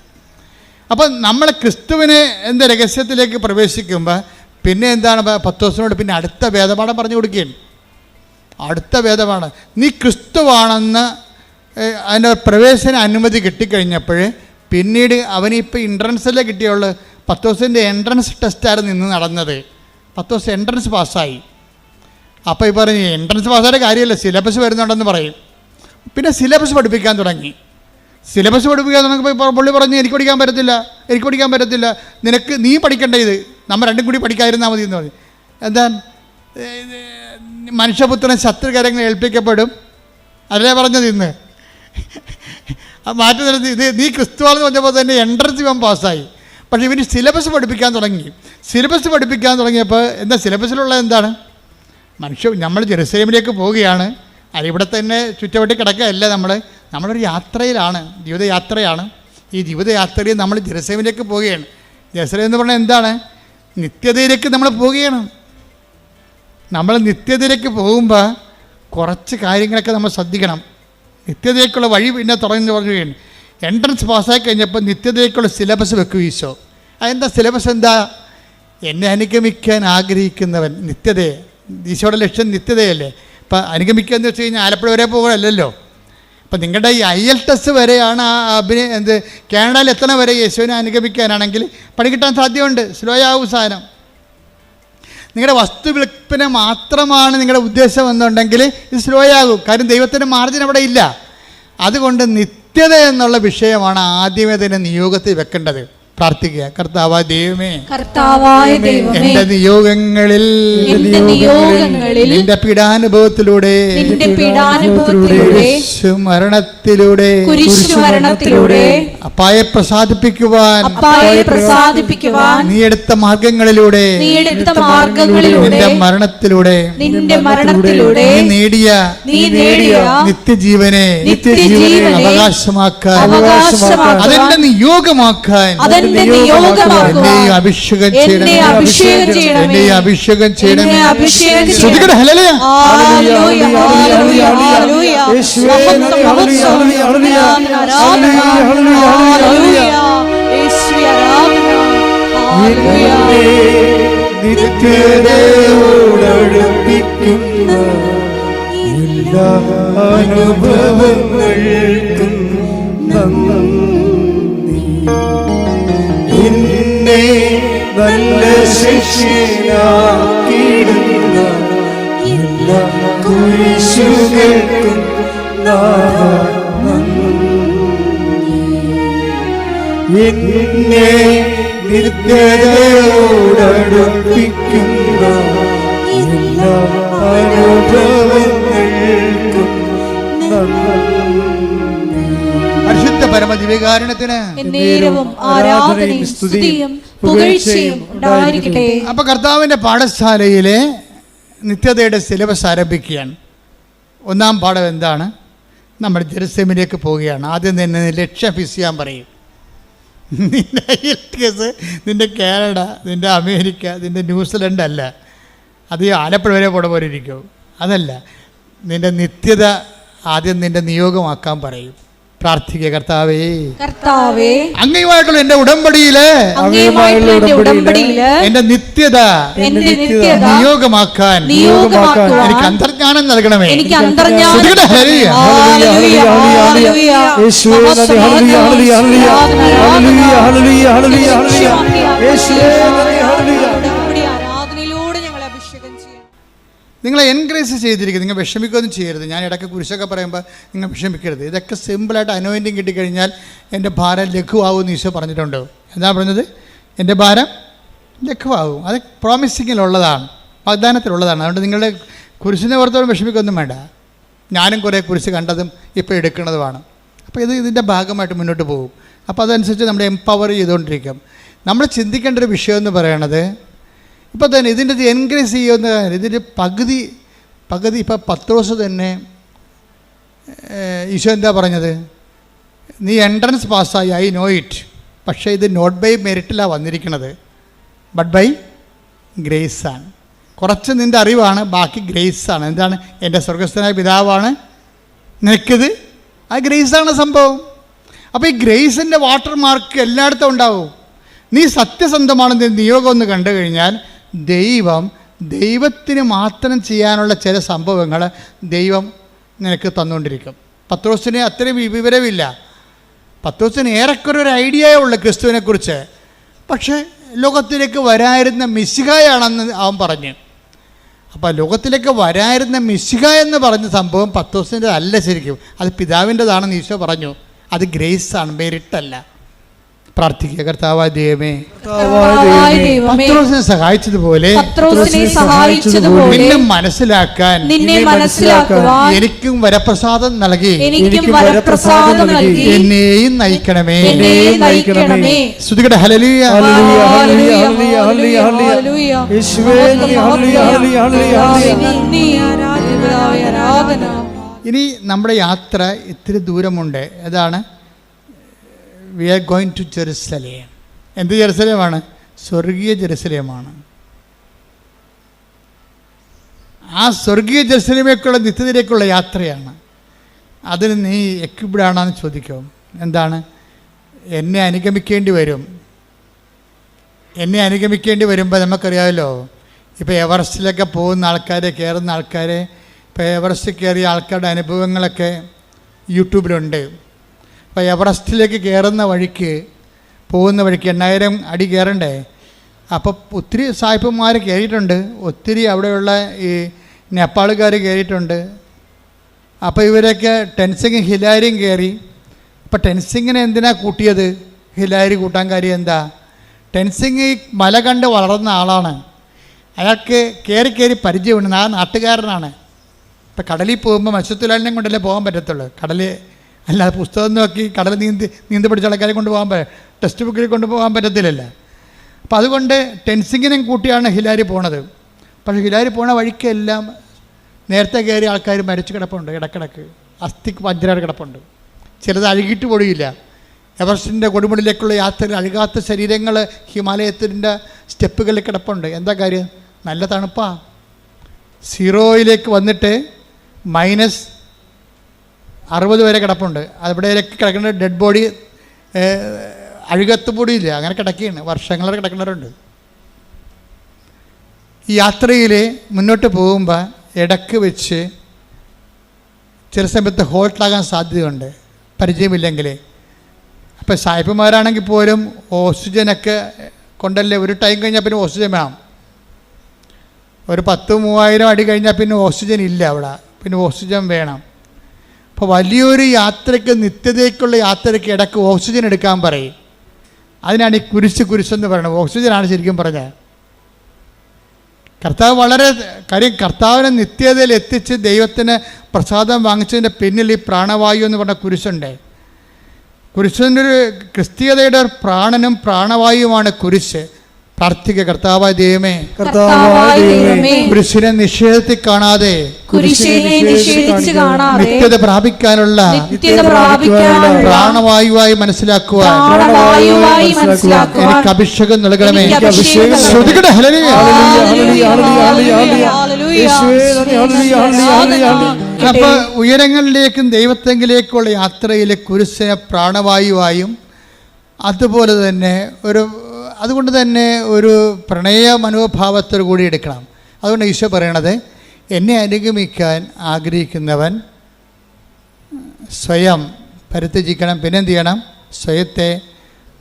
അപ്പം നമ്മൾ ക്രിസ്തുവിനെ എന്താ രഹസ്യത്തിലേക്ക് പ്രവേശിക്കുമ്പോൾ പിന്നെ എന്താണ്? പത്രോസിനോട് പിന്നെ അടുത്ത വേദപാഠം പറഞ്ഞു കൊടുക്കുകയാണ്. അടുത്ത വേദപാഠം, നീ ക്രിസ്തുവാണെന്ന് അതിൻ്റെ പ്രവേശന അനുമതി കിട്ടിക്കഴിഞ്ഞപ്പോൾ പിന്നീട് അവനിപ്പോൾ എൻട്രൻസല്ലേ കിട്ടിയുള്ളൂ. പത്രോസിൻ്റെ എൻട്രൻസ് ടെസ്റ്റായിരുന്നു നിന്ന് നടന്നത്. പത്രോസ് എൻട്രൻസ് പാസ്സായി. അപ്പോൾ ഈ പറഞ്ഞ് എൻട്രൻസ് പാസ്സായ കാര്യമല്ല, സിലബസ് വരുന്നുണ്ടെന്ന് പറയും. പിന്നെ സിലബസ് പഠിപ്പിക്കാൻ തുടങ്ങി. പുള്ളി പറഞ്ഞ് എനിക്ക് പഠിക്കാൻ പറ്റത്തില്ല, നീ പഠിക്കേണ്ട, ഇത് നമ്മൾ രണ്ടും കൂടി പഠിക്കാതിരുന്നാൽ മതി എന്ന് പറഞ്ഞു. എന്താ? മനുഷ്യപുത്രൻ ശത്രുകരങ്ങൾ ഏൽപ്പിക്കപ്പെടും, അതല്ലേ പറഞ്ഞത് ഇന്ന്. മാറ്റി നിർത്തി ഇത് നീ ക്രിസ്തുവാണെന്ന് പറഞ്ഞപ്പോൾ തന്നെ എൻട്രൻസ് ഇവൻ പാസ്സായി. പക്ഷേ ഇവന് സിലബസ് പഠിപ്പിക്കാൻ തുടങ്ങിയപ്പോൾ എന്താ സിലബസിലുള്ള എന്താണ്? നമ്മൾ ജെറുസലേമിലേക്ക് പോവുകയാണ്, അതിവിടെ തന്നെ ചുറ്റവട്ടി കിടക്കുകയല്ല, നമ്മളൊരു യാത്രയിലാണ്, ജീവിതയാത്രയാണ്. ഈ ജീവിതയാത്രയിൽ നമ്മൾ ജെറുസലേമിലേക്ക് പോവുകയാണ്. ജെറുസലേം എന്ന് പറഞ്ഞാൽ എന്താണ്? നിത്യതയിലേക്ക് നമ്മൾ പോവുകയാണ്. നമ്മൾ നിത്യതയിലേക്ക് പോകുമ്പോൾ കുറച്ച് കാര്യങ്ങളൊക്കെ നമ്മൾ ശ്രദ്ധിക്കണം. നിത്യതയിലേക്കുള്ള വഴി പിന്നെ പറയുകയാണ്. എൻട്രൻസ് പാസ്സായി കഴിഞ്ഞപ്പോൾ നിത്യതയിലേക്കുള്ള സിലബസ് വെക്കും ഈശോ. അതെന്താ സിലബസ്? എന്താ? എന്നെ അനുഗമിക്കാൻ ആഗ്രഹിക്കുന്നവൻ, നിത്യതയെ, ഈശോയുടെ ലക്ഷ്യം നിത്യതയല്ലേ. ഇപ്പം അനുഗമിക്കുക എന്ന് വെച്ച് കഴിഞ്ഞാൽ ആലപ്പുഴ വരെ പോകുകയല്ലല്ലോ. അപ്പം നിങ്ങളുടെ ഈ IELTS വരെയാണ് കാനഡയിൽ എത്തണ വരെ യേശുവിനെ അനുഗമിക്കാനാണെങ്കിൽ പണി കിട്ടാൻ സാധ്യതയുണ്ട്. സ്ലോ ആവും സാധനം. നിങ്ങളുടെ വസ്തുവിൽപ്പന മാത്രമാണ് നിങ്ങളുടെ ഉദ്ദേശം എന്നുണ്ടെങ്കിൽ ഇത് സ്ലോ ആകും. കാര്യം ദൈവത്തിൻ്റെ മാർജിൻ അവിടെ ഇല്ല. അതുകൊണ്ട് നിത്യത എന്നുള്ള വിഷയമാണ് ആദ്യമേ തന്നെ നിയോഗത്തിൽ വെക്കേണ്ടത്. പ്രാർത്ഥിക്കുക. കർത്താവായ ദൈവമേ, എന്റെ നിയോഗങ്ങളിൽ നിന്റെ പീഡാനുഭവത്തിലൂടെ മരണത്തിലൂടെ അപ്പായെ പ്രസാദിപ്പിക്കുവാൻ നീ എടുത്ത മാർഗങ്ങളിലൂടെ നിന്റെ മരണത്തിലൂടെ നീ നേടിയ നിത്യജീവനെ അവകാശമാക്കാൻ, അതെന്റെ നിയോഗമാക്കാൻ അഭിഷേകം ചെയ്യണം. ശ്രുതികട ഹല്ലേലൂയ. നിത്യതയോടടുപ്പിക്കുന്ന എല്ലാ അനുഭവങ്ങൾക്കും നന്ദി. നിന്നെ നല്ല ശിഷ്യനാക്കിയിടുന്ന എല്ലാ കുരിശുകൾക്കും നാഥാ നന്ദി. എന്നെ നിത്യതയോടടുപ്പിക്കുന്ന എല്ലാ അനുഭവങ്ങൾക്കും നന്ദി. പരിശുദ്ധ പരമദിവ്യകാരുണ്യത്തിന് എന്നേരവും ആരാധനയും സ്തുതിയും പുകഴ്ചയും ഉണ്ടായിരിക്കട്ടെ. അപ്പൊ കർത്താവിന്റെ പാഠശാലയിലെ നിത്യതയുടെ സിലബസ് ആരംഭിക്കുകയാണ്. ഒന്നാം പാഠം എന്താണ്? നമ്മൾ ജെറുസലേമിലേക്ക് പോവുകയാണ്. ആദ്യം തന്നെ ലക്ഷ്യം ഫിക്സ് ചെയ്യാൻ പറയും. നിന്റെ IELTS, നിന്റെ കാനഡ, നിന്റെ അമേരിക്ക, നിന്റെ ന്യൂസിലൻഡ് അല്ല. അത് ആലപ്പുഴ വരെ പോണ പോലെ ഇരിക്കും. അതല്ല, നിന്റെ നിത്യത ആദ്യം നിന്റെ നിയോഗമാക്കാൻ പറയും. പ്രാർത്ഥിക്കുക. കർത്താവേ, അങ്ങയുമായിട്ടുള്ള എന്റെ ഉടമ്പടിയില് എന്റെ നിത്യത നിയോഗമാക്കാൻ എനിക്ക് അന്തർജ്ഞാനം നൽകണമേ. നിങ്ങളെ എൻകറേജ് ചെയ്തിരിക്കുന്നത്. നിങ്ങൾ വിഷമിക്കുകയൊന്നും ചെയ്യരുത്. ഞാൻ ഇടയ്ക്ക് കുരിശൊക്കെ പറയുമ്പോൾ നിങ്ങൾ വിഷമിക്കരുത്. ഇതൊക്കെ സിമ്പിളായിട്ട് അനോയിൻറ്റിങ് കിട്ടിക്കഴിഞ്ഞാൽ എൻ്റെ ഭാരം ലഘുവാകുമെന്ന് ഈശോ പറഞ്ഞിട്ടുണ്ട്. എന്താ പറഞ്ഞത്? എൻ്റെ ഭാരം ലഘുവാകും. അത് പ്രോമിസിങ്ങിലുള്ളതാണ്, വാഗ്ദാനത്തിലുള്ളതാണ്. അതുകൊണ്ട് നിങ്ങളുടെ കുരിശിനെ ഓർത്തോളം വിഷമിക്കൊന്നും വേണ്ട. ഞാനും കുറേ കുരിശ് കണ്ടതും ഇപ്പോൾ എടുക്കുന്നതുമാണ്. അപ്പോൾ ഇതിൻ്റെ ഭാഗമായിട്ട് മുന്നോട്ട് പോകും. അപ്പോൾ അതനുസരിച്ച് നമ്മൾ എംപവർ ചെയ്തുകൊണ്ടിരിക്കും. നമ്മൾ ചിന്തിക്കേണ്ട ഒരു വിഷയം എന്ന് പറയണത്, ഇപ്പോൾ തന്നെ ഇതിൻ്റെ എൻകറേജ് ചെയ്യുന്ന ഇതിൻ്റെ പകുതി ഇപ്പോൾ പത്രോസ് തന്നെ ഈശോ എന്താ പറഞ്ഞത്? നീ എൻട്രൻസ് പാസ്സായി, ഐ നോ ഇറ്റ്. പക്ഷേ ഇത് നോട്ട് ബൈ മെറിറ്റിലാണ് വന്നിരിക്കുന്നത്, ബട്ട് ബൈ ഗ്രേസാണ്. കുറച്ച് നിൻ്റെ അറിവാണ്, ബാക്കി ഗ്രേസാണ്. എന്താണ്? എൻ്റെ സ്വർഗസ്ഥനായ പിതാവാണ് നിനക്കിത്. ആ ഗ്രേസാണ് സംഭവം. അപ്പോൾ ഈ ഗ്രേസിൻ്റെ വാട്ടർ മാർക്ക് എല്ലായിടത്തും ഉണ്ടാവും. നീ സത്യസന്ധമാണെന്ന് നിയോഗം ഒന്ന് കണ്ടു കഴിഞ്ഞാൽ ദൈവത്തിന് മാത്രം ചെയ്യാനുള്ള ചില സംഭവങ്ങൾ ദൈവം നിനക്ക് തന്നുകൊണ്ടിരിക്കും. പത്രോസിന് അത്രയും വിവരമില്ല. പത്രോസിന് ഏറെക്കുറെ ഒരു ഐഡിയയേ ഉള്ളൂ ക്രിസ്തുവിനെക്കുറിച്ച്. പക്ഷേ ലോകത്തിലേക്ക് വരായിരുന്ന മിശിഹായാണെന്ന് അവൻ പറഞ്ഞു. അപ്പോൾ ലോകത്തിലേക്ക് വരായിരുന്ന മിശിഹ എന്ന് പറഞ്ഞ സംഭവം പത്രോസിൻ്റെ അല്ല. ശരിക്കും അത് പിതാവിൻ്റെതാണെന്ന് ഈശോ പറഞ്ഞു. അത് ഗ്രേസാണ്, മെറിറ്റല്ല. പ്രാർത്ഥിക്കുക. കർത്താവായ ദൈവമേ, പത്രോസിനെ സഹായിച്ചതുപോലെ നിന്നെ മനസ്സിലാക്കാൻ എനിക്കും വരപ്രസാദം നൽകി എന്നെയും നയിക്കണമേ. സ്തുതിക്കട്ടെ. ഹല്ലേലൂയ. ഇനി നമ്മുടെ യാത്ര ഇത്തിരി ദൂരമുണ്ട്. അതാണ് we are going to Jerusalem. എന്ത് ജെറുസലേമാണ്? സ്വർഗീയ ജെറുസലേമാണ്. ആ സ്വർഗീയ ജെറുസലേമേക്കുള്ള നിത്യതയിലേക്കുള്ള യാത്രയാണ്. അതിന് നീ എക്വിപ്ഡ് ആണെന്ന് ചോദിക്കും. എന്താണ്? എന്നെ അനുഗമിക്കേണ്ടി വരും. എന്നെ അനുഗമിക്കേണ്ടി വരുമ്പോൾ നമുക്കറിയാമല്ലോ, ഇപ്പോൾ എവറസ്റ്റിലൊക്കെ പോകുന്ന ആൾക്കാരെ, കയറുന്ന ആൾക്കാരെ, ഇപ്പോൾ എവറസ്റ്റ് കയറിയ ആൾക്കാരുടെ അനുഭവങ്ങളൊക്കെ യൂട്യൂബിലുണ്ട്. ഇപ്പോൾ എവറസ്റ്റിലേക്ക് കയറുന്ന വഴിക്ക്, പോകുന്ന വഴിക്ക് 8000 അടി കയറണ്ടേ. അപ്പോൾ ഒത്തിരി സായിപ്പന്മാർ കയറിയിട്ടുണ്ട്, ഒത്തിരി അവിടെയുള്ള ഈ നേപ്പാളുകാർ കയറിയിട്ടുണ്ട്. അപ്പോൾ ഇവരൊക്കെ ടെൻസിങ് ഹിലാരിയും കയറി. അപ്പോൾ ടെൻസിങ്ങിനെ എന്തിനാണ് കൂട്ടിയത്? ഹിലാരി കൂട്ടാൻ കാര്യം എന്താ? ടെൻസിങ് ഈ മല കണ്ട് വളർന്ന ആളാണ്. അയാൾക്ക് കയറി പരിചയമുണ്ട്. ആ നാട്ടുകാരനാണ്. ഇപ്പം കടലിൽ പോകുമ്പോൾ മത്സ്യത്തൊഴിലാളിനെ കൊണ്ടല്ലേ പോകാൻ പറ്റത്തുള്ളൂ. കടലിൽ അല്ലാതെ പുസ്തകം നോക്കി കടൽ നീന്തി പഠിച്ച ആൾക്കാരെ കൊണ്ടുപോകാൻ ടെക്സ്റ്റ് ബുക്കിൽ കൊണ്ടുപോകാൻ പറ്റത്തില്ലല്ലോ. അപ്പോൾ അതുകൊണ്ട് ടെൻസിങ്ങിനെയും കൂട്ടിയാണ് ഹിലാരി പോണത്. പക്ഷേ ഹിലാരി പോണ വഴിക്കെല്ലാം നേരത്തെ കയറിയ ആൾക്കാർ മരിച്ചു കിടപ്പുണ്ട്. ഇടക്കിടക്ക് അസ്ഥിക്ക് വജ്രാട് കിടപ്പുണ്ട്. ചിലത് അഴുകിയിട്ട് പൊടിയില്ല. എവറസ്റ്റിൻ്റെ കൊടുമുടിയിലേക്കുള്ള യാത്രയിൽ അഴുകാത്ത ശരീരങ്ങൾ ഹിമാലയത്തിൻ്റെ സ്റ്റെപ്പുകളിൽ കിടപ്പുണ്ട്. എന്താ കാര്യം? നല്ല തണുപ്പാണ്. 0 വന്നിട്ട് -60 വരെ കിടപ്പുണ്ട്. അവിടെയൊക്കെ കിടക്കുന്ന ഡെഡ് ബോഡി അഴുകത്ത് പൊടിയില്ല, അങ്ങനെ കിടക്കുകയാണ്. വർഷങ്ങളെ കിടക്കുന്നവരുണ്ട്. ഈ യാത്രയിൽ മുന്നോട്ട് പോകുമ്പോൾ ഇടക്ക് വെച്ച് ചില സമയത്ത് ഹോൾട്ടാകാൻ സാധ്യതയുണ്ട്, പരിചയമില്ലെങ്കിൽ. അപ്പോൾ സായിപ്പന്മാരാണെങ്കിൽ പോലും ഓക്സിജനൊക്കെ കൊണ്ടല്ലേ ഒരു ടൈം കഴിഞ്ഞാൽ പിന്നെ ഓക്സിജൻ വേണം. ഒരു 10,000-3000 അടി കഴിഞ്ഞാൽ പിന്നെ ഓക്സിജൻ ഇല്ല അവിടെ, പിന്നെ ഓക്സിജൻ വേണം. അപ്പോൾ വലിയൊരു യാത്രയ്ക്ക്, നിത്യതയ്ക്കുള്ള യാത്രയ്ക്ക് ഇടയ്ക്ക് ഓക്സിജൻ എടുക്കാൻ പറയും. അതിനാണ് ഈ കുരിശെന്ന് പറയുന്നത്. ഓക്സിജനാണ് ശരിക്കും പറഞ്ഞത്. കർത്താവ് വളരെ കാര്യം, കർത്താവിനെ നിത്യതയിൽ എത്തിച്ച് ദൈവത്തിന് പ്രസാദം വാങ്ങിച്ചതിൻ്റെ പിന്നിൽ ഈ പ്രാണവായു എന്ന് പറഞ്ഞ കുരിശുണ്ട്. കുരിശിൻ്റെ ഒരു ക്രിസ്തീയതയുടെ ഒരു പ്രാണനും പ്രാണവായുമാണ് കുരിശ്. പ്രാർത്ഥിക്കുക, കർത്താവായ ദൈവമേ, കുരിശിനെ നിഷേധത്തിൽ കാണാതെ നിത്യത പ്രാപിക്കാനുള്ള പ്രാണവായുവായി മനസ്സിലാക്കുവാൻ എനിക്ക് അഭിഷേകം നൽകണമേ. അപ്പൊ ഉയരങ്ങളിലേക്കും ദൈവത്തെങ്കിലേക്കുള്ള യാത്രയിലെ കുരിശിനെ പ്രാണവായുവായും അതുപോലെ തന്നെ അതുകൊണ്ട് തന്നെ ഒരു പ്രണയ മനോഭാവത്തോടു കൂടി എടുക്കണം. അതുകൊണ്ട് ഈശോ പറയണത്, എന്നെ അനുഗമിക്കാൻ ആഗ്രഹിക്കുന്നവൻ സ്വയം പരിത്യജിക്കണം. പിന്നെ എന്ത് ചെയ്യണം? സ്വയത്തെ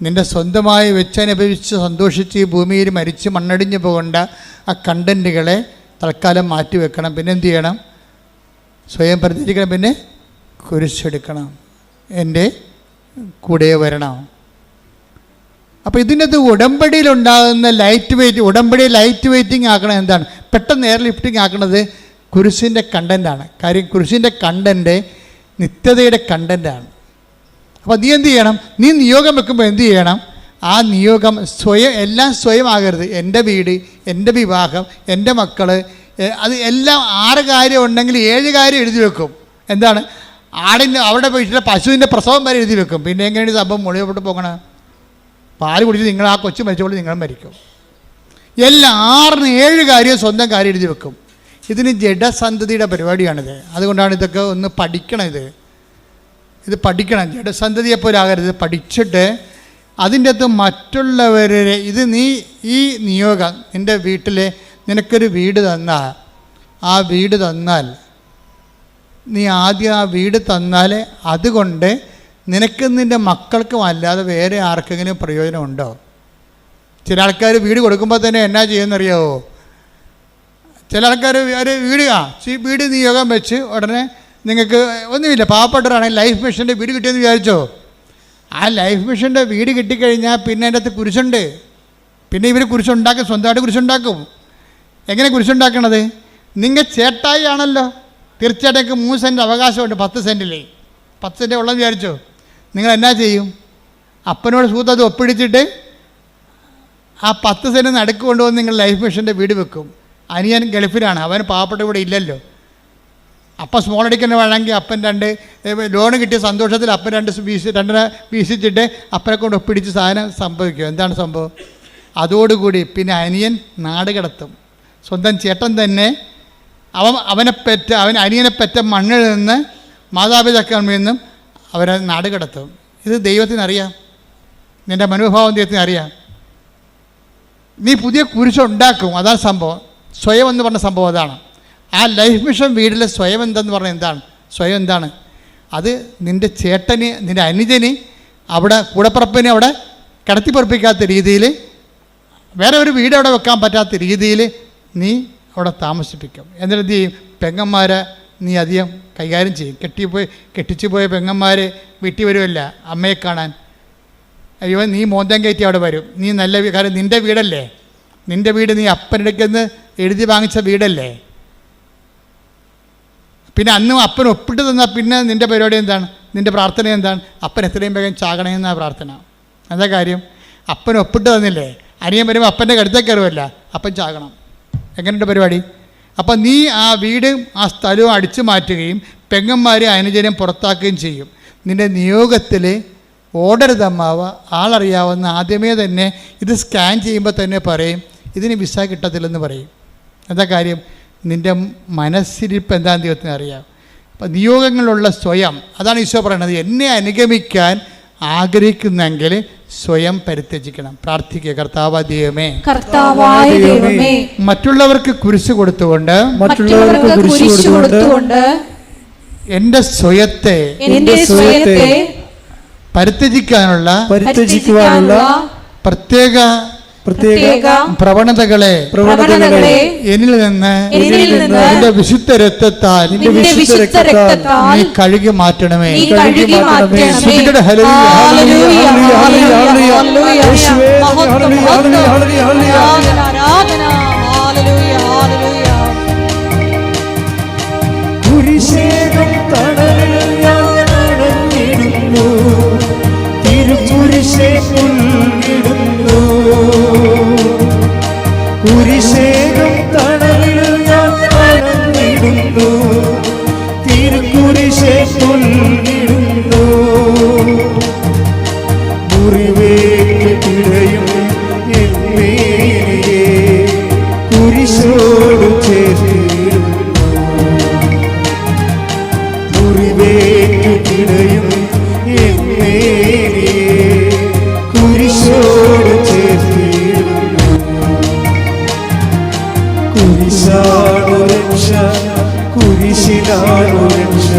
നിൻ്റെ സ്വന്തമായി വെച്ചനുഭവിച്ച് സന്തോഷിച്ച് ഈ ഭൂമിയിൽ മരിച്ച് മണ്ണടിഞ്ഞു പോകേണ്ട ആ കണ്ടൻറ്റുകളെ തൽക്കാലം മാറ്റിവെക്കണം. പിന്നെ എന്ത് ചെയ്യണം? സ്വയം പരിത്യജിക്കണം. പിന്നെ കുരിശെടുക്കണം, എൻ്റെ കൂടെ വരണം. അപ്പോൾ ഇതിനകത്ത് ഉടമ്പടിയിലുണ്ടാകുന്ന ഉടമ്പടി ലൈറ്റ് വെയ്റ്റിംഗ് ആക്കണത് എന്താണ്? പെട്ടെന്ന് എയർ ലിഫ്റ്റിംഗ് ആക്കണത് കുരിശിൻ്റെ കണ്ടൻ്റാണ്. കാര്യം കുരിശിൻ്റെ കണ്ടൻറ്റ് നിത്യതയുടെ കണ്ടൻ്റാണ്. അപ്പോൾ നീ എന്ത് ചെയ്യണം? നീ നിയോഗം വെക്കുമ്പോൾ എന്ത് ചെയ്യണം? ആ നിയോഗം എല്ലാം സ്വയം ആകരുത്. എൻ്റെ വീട്, എൻ്റെ വിവാഹം, എൻ്റെ മക്കൾ, അത് എല്ലാം 6 കാര്യം ഉണ്ടെങ്കിൽ 7 കാര്യം എഴുതി വെക്കും. എന്താണ്? അവിടെ പോയിട്ട് പശുവിൻ്റെ പ്രസവം വരെ എഴുതി വെക്കും. പിന്നെ എങ്ങനെയാണ് സംഭവം മുകളിലോട്ട് പോകണം? പാല് കുടിച്ച് നിങ്ങൾ ആ കൊച്ചു മരിച്ചോളൂ, നിങ്ങളും മരിക്കും. എല്ലാം 6-7 കാര്യം സ്വന്തം കാര്യം എഴുതി വെക്കും. ഇതിന് ജഡസന്ധതിയുടെ പരിപാടിയാണിത്. അതുകൊണ്ടാണ് ഇതൊക്കെ ഒന്ന് പഠിക്കണം. ഇത് പഠിക്കണം. ജഡസന്ധതിയെപ്പോലെ ആകരുത്. പഠിച്ചിട്ട് അതിൻ്റെ അകത്ത് മറ്റുള്ളവരെ നീ ഈ നിയോഗം നിൻ്റെ വീട്ടിൽ നിനക്കൊരു വീട് തന്നാൽ നീ ആദ്യം ആ വീട് തന്നാൽ അതുകൊണ്ട് നിനക്ക് നിൻ്റെ മക്കൾക്കും അല്ലാതെ വേറെ ആർക്കെങ്കിലും പ്രയോജനമുണ്ടോ? ചില ആൾക്കാർ വീട് കൊടുക്കുമ്പോൾ തന്നെ എന്നാ ചെയ്യുമെന്നറിയാവോ? ചില ആൾക്കാർ ഒരു വീട് നിയോഗം വെച്ച് ഉടനെ നിങ്ങൾക്ക് ഒന്നുമില്ല, പാവപ്പെട്ടവരാണെങ്കിൽ ലൈഫ് മിഷൻ്റെ വീട് കിട്ടിയെന്ന് വിചാരിച്ചോ? ആ ലൈഫ് മിഷൻ്റെ വീട് കിട്ടിക്കഴിഞ്ഞാൽ പിന്നെ അതിൻ്റെ അകത്ത് കുരിശുണ്ട്. പിന്നെ ഇവർ കുരിശുണ്ടാക്കും, സ്വന്തമായിട്ട് കുരിശുണ്ടാക്കും. എങ്ങനെ കുരിശുണ്ടാക്കണത്? നിങ്ങൾ ചേട്ടായി ആണല്ലോ, തീർച്ചയായിട്ടും 3 സെൻറ്റ് അവകാശമുണ്ട് 10 സെൻറ്റിൽ. 10 സെൻറ്റ് ഉള്ളതെന്ന് വിചാരിച്ചോ? നിങ്ങൾ എന്നാ ചെയ്യും? അപ്പനോട് സൂത്തത് ഒപ്പിടിച്ചിട്ട് ആ 10 സെൻറ്റ് നടുക്ക് കൊണ്ടുവന്ന് നിങ്ങൾ ലൈഫ് മിഷൻ്റെ വീട് വെക്കും. അനിയൻ ഗൾഫിലാണ്, അവൻ പാവപ്പെട്ട ഇവിടെ ഇല്ലല്ലോ. അപ്പം സ്മോൾ അടിക്കുന്ന വേണമെങ്കിൽ അപ്പൻ 2 ലോൺ കിട്ടിയ സന്തോഷത്തിൽ അപ്പൻ 2 വീശിച്ചിട്ട് അപ്പനെ കൊണ്ട് ഒപ്പിടിച്ച് സാധനം സംഭവിക്കും. എന്താണ് സംഭവം? അതോടുകൂടി പിന്നെ അനിയൻ നാട് കടത്തും. സ്വന്തം ചേട്ടൻ തന്നെ അവൻ അനിയനെ പെറ്റ മണ്ണിൽ നിന്ന് മാതാപിതാക്കളിൽ നിന്നും അവരെ നാട് കടത്തും. ഇത് ദൈവത്തിനറിയാം, നിൻ്റെ മനോഭാവം ദൈവത്തിനറിയാം. നീ പുതിയ കുരിശുണ്ടാക്കും. അതാണ് സംഭവം. സ്വയം എന്ന് പറഞ്ഞ സംഭവം അതാണ്. ആ ലൈഫ് മിഷൻ വീട്ടിലെ സ്വയം എന്തെന്ന് പറഞ്ഞാൽ എന്താണ്? സ്വയം എന്താണ്? അത് നിൻ്റെ ചേട്ടന്, നിൻ്റെ അനുജന്, അവിടെ കൂടപ്പുറപ്പിനെ അവിടെ കിടത്തിപ്പറപ്പിക്കാത്ത രീതിയിൽ, വേറെ ഒരു വീട് അവിടെ വെക്കാൻ പറ്റാത്ത രീതിയിൽ നീ അവിടെ താമസിപ്പിക്കും. എന്നിട്ട് എന്ത് ചെയ്യും? പെങ്ങന്മാരെ നീ അധികം കൈകാര്യം ചെയ്യും. കെട്ടിച്ചു പോയ പെങ്ങന്മാർ വീട്ടിൽ വരുമല്ല അമ്മയെ കാണാൻ. അയ്യോ, നീ മോന്തം കയറ്റി അവിടെ വരും. നീ നല്ല കാര്യം, നിൻ്റെ വീടല്ലേ, നിൻ്റെ വീട് നീ അപ്പനെടുക്കുന്ന എഴുതി വാങ്ങിച്ച വീടല്ലേ. പിന്നെ അന്നും അപ്പൻ ഒപ്പിട്ട് തന്നാൽ പിന്നെ നിൻ്റെ പരിപാടി എന്താണ്? നിൻ്റെ പ്രാർത്ഥന എന്താണ്? അപ്പൻ എത്രയും വേഗം ചാകണമെന്നാണ് പ്രാർത്ഥന. എന്താ കാര്യം? അപ്പൻ ഒപ്പിട്ട് തന്നില്ലേ, അനിയൻ വരുമ്പോൾ അപ്പൻ്റെ കടുത്തേക്ക് കയറുമല്ല, അപ്പൻ ചാകണം. എങ്ങനെയുണ്ട് പരിപാടി? അപ്പം നീ ആ വീടും ആ സ്ഥലവും അടിച്ചു മാറ്റുകയും പെങ്ങന്മാരെ അനുജനം പുറത്താക്കുകയും ചെയ്യും. നിൻ്റെ നിയോഗത്തിൽ ഓടരുത് അമ്മാവ, ആളറിയാവുന്ന ആദ്യമേ തന്നെ ഇത് സ്കാൻ ചെയ്യുമ്പോൾ തന്നെ പറയും ഇതിന് വിസ കിട്ടത്തില്ലെന്ന് പറയും. എന്താ കാര്യം? നിൻ്റെ മനസ്സിരിപ്പ് എന്താണെന്ന് ദൈവത്തിന് അറിയാം. അപ്പം നിയോഗങ്ങളുള്ള സ്വയം, അതാണ് ഈശോ പറയണത്. എന്നെ അനുഗമിക്കാൻ ആഗ്രഹിക്കുന്നെങ്കിൽ സ്വയം പരിത്യജിക്കണം. പ്രാർത്ഥിക്കുക, കർത്താവായ ദൈവമേ, മറ്റുള്ളവർക്ക് കുരിശ് കൊടുത്തുകൊണ്ട് എൻ്റെ സ്വയത്തെ പരിത്യജിക്കാനുള്ള പ്രത്യേക പ്രത്യേക പ്രവണതകളെ എന്നിൽ നിന്ന് നിന്റെ വിശുദ്ധ രക്തത്താൽ നീ കഴുകി മാറ്റണമേ. ശ്രദ്ധിക്കട്ടെ, ഹല്ലേലൂയ. കുരിശേകം തണലിൽ ഞാൻ അണഞ്ഞിടുന്നു, തിരുക്കുരിശേ പുൽകിടുന്നു. കുരിശേകം തണലിൽ ഞാൻ അണഞ്ഞിടുന്നു, തിരുക്കുരിശേ പുൽകിടുന്നു. മുറിവേറ്റ് പിഴയും എന്നേ കുരിശോട് ചേർത്തിടുന്നു. മുറിവേറ്റ് പിഴയും എന്നേ കുരിശോട് ചേർത്തിടുന്നു. കുരിശാണു രക്ഷ, കുരിശിലാണു രക്ഷ,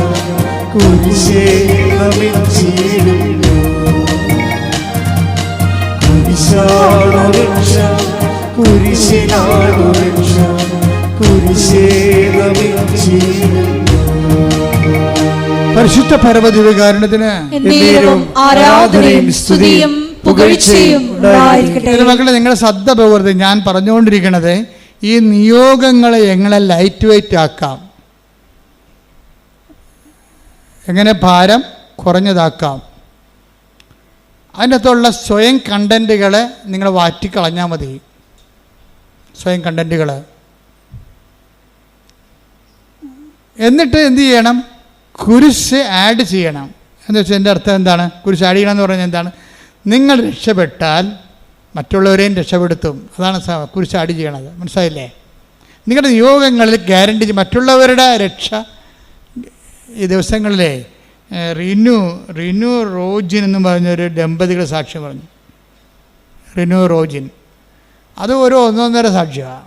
കുരിശേ നമിച്ചിടുന്നു. കുരിശാണു രക്ഷ, കുരിശിലാണു രക്ഷ, കുരിശേ നമിച്ചിടുന്നു. പരിശുദ്ധ പരമദിവ്യകാരുണ്യത്തിന് ആരാധനയും സ്തുതിയും പുകഴ്ചയും ഉണ്ടായിരിക്കട്ടെ. മക്കളെ, നിങ്ങളെ ശ്രദ്ധ പോകരുത്. ഞാൻ പറഞ്ഞുകൊണ്ടിരിക്കുന്നത് ഈ നിയോഗങ്ങളെ എങ്ങനെ ലൈറ്റ് വെയിറ്റ് ആക്കാം, എങ്ങനെ ഭാരം കുറഞ്ഞതാക്കാം. അതിൻ്റെ അകത്തുള്ള സ്വയം കണ്ടൻറ്റുകളെ നിങ്ങൾ വാറ്റിക്കളഞ്ഞാൽ മതി. സ്വയം കണ്ടൻറ്റുകൾ. എന്നിട്ട് എന്ത് ചെയ്യണം? കുരിശ് ആഡ് ചെയ്യണം. എന്ന് വെച്ചാൽ എൻ്റെ അർത്ഥം എന്താണ്? കുരിശ് ആഡ് ചെയ്യണം എന്ന് പറഞ്ഞാൽ എന്താണ്? നിങ്ങൾ രക്ഷപ്പെട്ടാൽ മറ്റുള്ളവരെയും രക്ഷപ്പെടുത്തും. അതാണ് കുരിശ് ആഡ് ചെയ്യണത്. മനസ്സിലായില്ലേ? നിങ്ങളുടെ നിയോഗങ്ങളിൽ ഗ്യാരണ്ടി മറ്റുള്ളവരുടെ രക്ഷ. ഈ ദിവസങ്ങളിലെ റിനു റോജിൻ എന്ന് പറഞ്ഞൊരു ദമ്പതികൾ സാക്ഷ്യം പറഞ്ഞു. റിനു റോജിൻ അത് ഒരു ഒന്നൊന്നര സാക്ഷ്യമാണ്.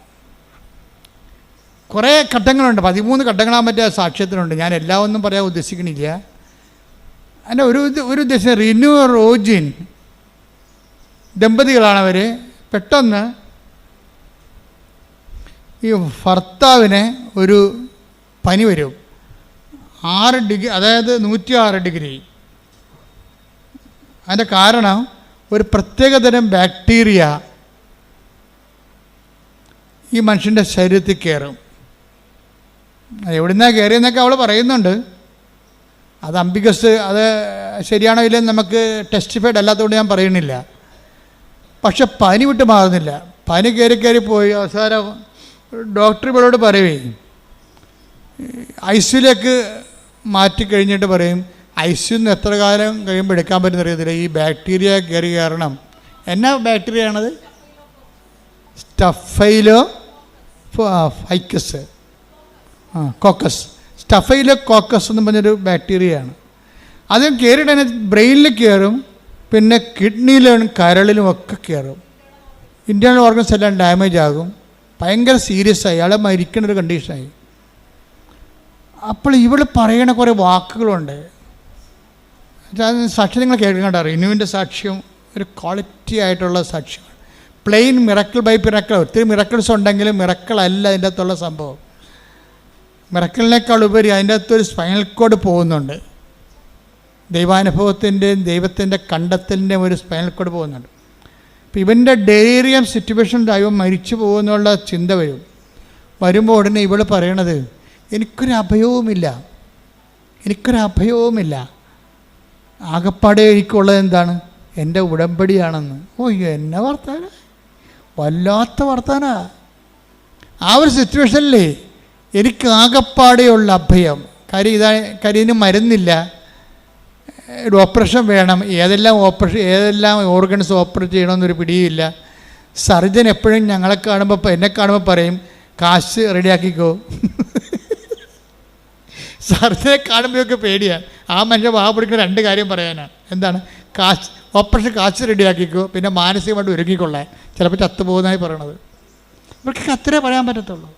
കുറേ ഘട്ടങ്ങളുണ്ട്, 13 ഘട്ടങ്ങളാൻ പറ്റിയ സാക്ഷ്യത്തിനുണ്ട്. ഞാൻ എല്ലാം ഒന്നും പറയാൻ ഉദ്ദേശിക്കണില്ല. അതിൻ്റെ ഒരു ഉദ്ദേശം, റിനു റോജിൻ ദമ്പതികളാണവർ. പെട്ടെന്ന് ഈ ഭർത്താവിന് ഒരു പനി വരും. 6 ഡിഗ്രി, അതായത് 106 ഡിഗ്രി. അതിൻ്റെ കാരണം ഒരു പ്രത്യേകതരം ബാക്ടീരിയ ഈ മനുഷ്യൻ്റെ ശരീരത്തിൽ കയറും. എവിടുന്നാണ് കയറിയെന്നൊക്കെ അവൾ പറയുന്നുണ്ട്. അത് അംബികസ്, അത് ശരിയാണോ ഇല്ലെന്ന് നമുക്ക് ടെസ്റ്റിഫൈഡ് അല്ലാത്തതുകൊണ്ട് ഞാൻ പറയണില്ല. പക്ഷെ പനി വിട്ട് മാറുന്നില്ല. പനി കയറി പോയി അവസാനം ഡോക്ടർ ഇവളോട് പറയുവേ, ഐസിയുലേക്ക് മാറ്റിക്കഴിഞ്ഞിട്ട് പറയും, ഐസിയുന്ന് എത്ര കാലം കഴിയുമ്പോൾ എടുക്കാൻ പറ്റുന്ന അറിയത്തില്ല, ഈ ബാക്ടീരിയ കയറി കയറണം. എന്നാ ബാക്ടീരിയ ആണത്? Staphylo ficus, caucus. Staphylo caucus എന്ന് പറഞ്ഞൊരു ബാക്ടീരിയയാണ്. അത് കയറിയിട്ട് തന്നെ ബ്രെയിനിൽ കയറും, പിന്നെ കിഡ്നിയിലും കരളിലും ഒക്കെ കയറും. ഇൻറ്റേർണൽ ഓർഗൻസ് എല്ലാം ഡാമേജ് ആകും. ഭയങ്കര സീരിയസ് ആയി, അയാളെ മരിക്കുന്നൊരു കണ്ടീഷനായി. അപ്പോൾ ഇവൾ പറയണ കുറേ വാക്കുകളുണ്ട്. സാക്ഷ്യം നിങ്ങൾ കേൾക്കണ്ട. റിനുവിൻ്റെ സാക്ഷ്യം ഒരു ക്വാളിറ്റി ആയിട്ടുള്ള സാക്ഷ്യമാണ്. Plain miracle by miracle. ഒത്തിരി മിറക്കിൾസ് ഉണ്ടെങ്കിലും മിറക്കിൾ അല്ല അതിൻ്റെ അകത്തുള്ള സംഭവം. മിറക്കിളിനേക്കാൾ ഉപരി അതിൻ്റെ അകത്തൊരു സ്പൈനൽ കോഡ് പോകുന്നുണ്ട്. ദൈവാനുഭവത്തിൻ്റെയും ദൈവത്തിൻ്റെ കണ്ടെത്തലിൻ്റെയും ഒരു സ്പൈനൽ കോഡ് പോകുന്നുണ്ട്. അപ്പോൾ ഇവൻ്റെ ഡെലീറിയം സിറ്റുവേഷൻ ദൈവം മരിച്ചു പോകുന്നുള്ള ചിന്ത വരുമ്പോൾ ഉടനെ ഇവൾ പറയണത്, എനിക്കൊരു അഭയവുമില്ല. ആകപ്പാടെ എനിക്കുള്ളത് എന്താണ്? എൻ്റെ ഉടമ്പടിയാണെന്ന്. ഓ, എന്നെ വർത്താന, വല്ലാത്ത വർത്താന. ആ ഒരു സിറ്റുവേഷനിലേ എനിക്ക് ആകപ്പാടെയുള്ള അഭയം. കാര്യം ഇതിന് മരുന്നില്ല, ഒരു ഓപ്പറേഷൻ വേണം. ഏതെല്ലാം ഓർഗൻസ് ഓപ്പറേറ്റ് ചെയ്യണമെന്നൊരു പിടിയില്ല. സർജൻ എപ്പോഴും എന്നെ കാണുമ്പോൾ പറയും, കാശ് റെഡിയാക്കിക്കോ. സർജനെ കാണുമ്പോഴൊക്കെ പേടിയാണ്. ആ മനുഷ്യൻ പിടിക്കുന്ന 2 കാര്യം പറയാനാണ്. എന്താണ്? ഓപ്പറേഷൻ കാശ് റെഡിയാക്കിക്കോ, പിന്നെ മാനസികമായിട്ട് ഒരുങ്ങിക്കൊള്ളാൻ. ചിലപ്പോൾ ചത്തുപോകുന്നതായി പറയണത്. ഇവർക്ക് അത്രേ പറയാൻ പറ്റത്തുള്ളൂ.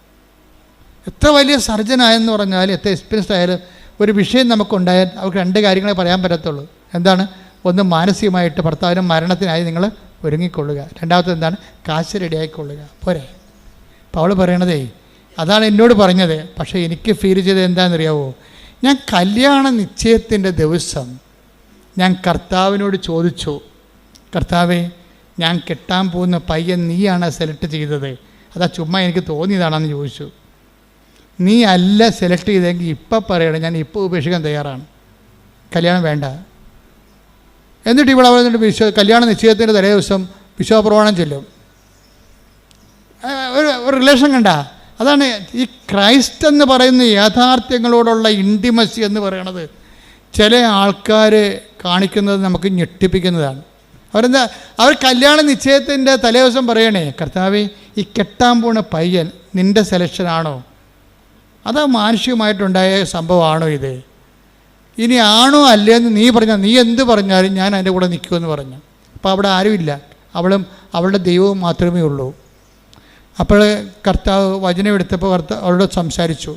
എത്ര വലിയ സർജനായെന്ന് പറഞ്ഞാൽ, എത്ര എക്സ്പീരിയൻസ്ഡ് ആയാലും ഒരു വിഷയം നമുക്കുണ്ടായാൽ അവർക്ക് 2 കാര്യങ്ങളെ പറയാൻ പറ്റത്തുള്ളൂ. എന്താണ്? ഒന്ന്, മാനസികമായിട്ട് ഭർത്താവിന് മരണത്തിനായി നിങ്ങൾ ഒരുങ്ങിക്കൊള്ളുക. രണ്ടാമത്തെ എന്താണ്? കാശ് റെഡിയായിക്കൊള്ളുക. പോരെ? അപ്പോൾ അവൾ പറയണതേ അതാണ് എന്നോട് പറഞ്ഞത്. പക്ഷേ എനിക്ക് ഫീൽ ചെയ്തത് എന്താണെന്നറിയാവോ? ഞാൻ കല്യാണ നിശ്ചയത്തിൻ്റെ ദിവസം ഞാൻ കർത്താവിനോട് ചോദിച്ചു, കർത്താവേ, ഞാൻ കെട്ടാൻ പോകുന്ന പയ്യൻ നീയാണ് സെലക്ട് ചെയ്തത്, അതാ ചുമ്മാ എനിക്ക് തോന്നിയതാണെന്ന് ചോദിച്ചു. നീ അല്ല സെലക്ട് ചെയ്തെങ്കിൽ ഇപ്പം പറയണം, ഞാൻ ഇപ്പോൾ ഉപേക്ഷിക്കാൻ തയ്യാറാണ്, കല്യാണം വേണ്ട. എന്നിട്ട് ഇവിടെ വന്നിട്ട് കല്യാണ നിശ്ചയത്തിൻ്റെ തലേ ദിവസം വിശ്വാസപ്രമാണം ചെല്ലും. ഒരു റിലേഷൻ കണ്ട. അതാണ് ഈ ക്രൈസ്റ്റ് എന്ന് പറയുന്ന യാഥാർത്ഥ്യങ്ങളോടുള്ള ഇൻറ്റിമസി എന്ന് പറയണത്. ചില ആൾക്കാർ കാണിക്കുന്നത് നമുക്ക് ഞെട്ടിപ്പിക്കുന്നതാണ്. അവർ കല്യാണ നിശ്ചയത്തിൻ്റെ തലേ ദിവസം പറയണേ, കർത്താവേ, ഈ കെട്ടാൻ പോണ പയ്യൻ നിൻ്റെ സെലക്ഷനാണോ? അതാ മാനുഷികമായിട്ടുണ്ടായ സംഭവമാണോ ഇത്? ഇനി ആണോ അല്ലേന്ന് നീ പറഞ്ഞാൽ, നീ എന്ത് പറഞ്ഞാലും ഞാൻ അതിൻ്റെ കൂടെ നിൽക്കുമെന്ന് പറഞ്ഞു. അപ്പോൾ അവിടെ ആരുമില്ല, അവളും അവളുടെ ദൈവവും മാത്രമേ ഉള്ളൂ. അപ്പോൾ കർത്താവ് വചനം എടുത്തപ്പോൾ അവളോട് സംസാരിച്ചു.